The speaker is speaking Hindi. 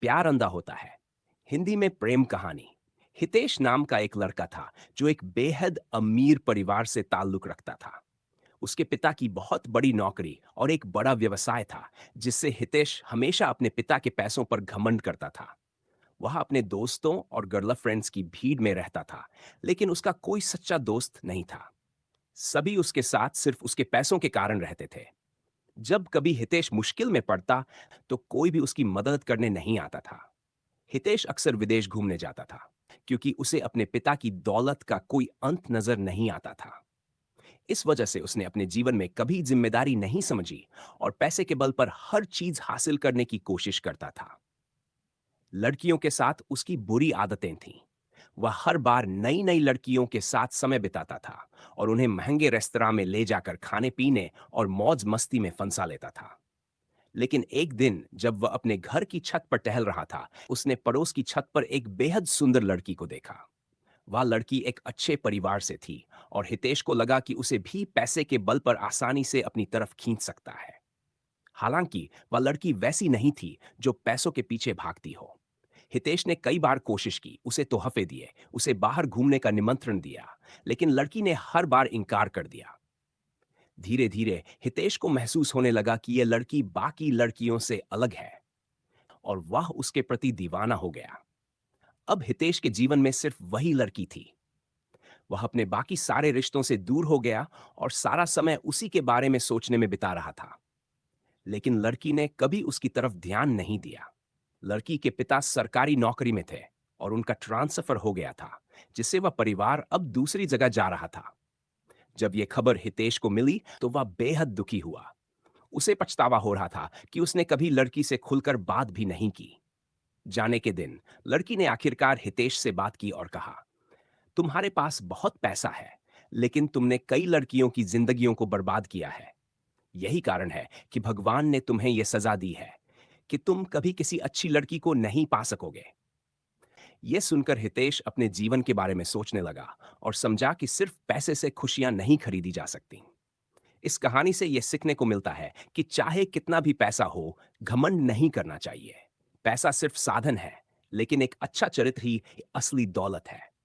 प्यार अंधा होता है। हिंदी में प्रेम कहानी। हितेश नाम का एक लड़का था जो एक बेहद अमीर परिवार से ताल्लुक रखता था। उसके पिता की बहुत बड़ी नौकरी और एक बड़ा व्यवसाय था, जिससे हितेश हमेशा अपने पिता के पैसों पर घमंड करता था। वह अपने दोस्तों और गर्लफ्रेंड्स की भीड़ में रहता था, लेकिन उसका कोई सच्चा दोस्त नहीं था। सभी उसके साथ सिर्फ उसके पैसों के कारण रहते थे। जब कभी हितेश मुश्किल में पड़ता, तो कोई भी उसकी मदद करने नहीं आता था। हितेश अक्सर विदेश घूमने जाता था, क्योंकि उसे अपने पिता की दौलत का कोई अंत नजर नहीं आता था। इस वजह से उसने अपने जीवन में कभी जिम्मेदारी नहीं समझी और पैसे के बल पर हर चीज हासिल करने की कोशिश करता था। लड़कियों के साथ उसकी बुरी आदतें थीं। वह हर बार नई नई लड़कियों के साथ समय बिताता था और उन्हें महंगे रेस्तरां में ले जाकर खाने पीने और मौज मस्ती में फंसा लेता था। लेकिन एक दिन जब वह अपने घर की छत पर टहल रहा था, उसने पड़ोस की छत पर एक बेहद सुंदर लड़की को देखा। वह लड़की एक अच्छे परिवार से थी और हितेश को लगा कि उसे भी पैसे के बल पर आसानी से अपनी तरफ खींच सकता है। हालांकि वह लड़की वैसी नहीं थी जो पैसों के पीछे भागती हो। हितेश ने कई बार कोशिश की, उसे तोहफे दिए, उसे बाहर घूमने का निमंत्रण दिया, लेकिन लड़की ने हर बार इनकार कर दिया। धीरे धीरे हितेश को महसूस होने लगा कि यह लड़की बाकी लड़कियों से अलग है और वह उसके प्रति दीवाना हो गया। अब हितेश के जीवन में सिर्फ वही लड़की थी। वह अपने बाकी सारे रिश्तों से दूर हो गया और सारा समय उसी के बारे में सोचने में बिता रहा था। लेकिन लड़की ने कभी उसकी तरफ ध्यान नहीं दिया। लड़की के पिता सरकारी नौकरी में थे और उनका ट्रांसफर हो गया था, जिससे वह परिवार अब दूसरी जगह जा रहा था। जब यह खबर हितेश को मिली, तो वह बेहद दुखी हुआ। उसे पछतावा हो रहा था कि उसने कभी लड़की से खुलकर बात भी नहीं की। जाने के दिन लड़की ने आखिरकार हितेश से बात की और कहा, तुम्हारे पास बहुत पैसा है, लेकिन तुमने कई लड़कियों की जिंदगियों को बर्बाद किया है। यही कारण है कि भगवान ने तुम्हें यह सजा दी है कि तुम कभी किसी अच्छी लड़की को नहीं पा सकोगे। यह सुनकर हितेश अपने जीवन के बारे में सोचने लगा और समझा कि सिर्फ पैसे से खुशियां नहीं खरीदी जा सकती। इस कहानी से यह सीखने को मिलता है कि चाहे कितना भी पैसा हो, घमंड नहीं करना चाहिए। पैसा सिर्फ साधन है, लेकिन एक अच्छा चरित्र ही असली दौलत है।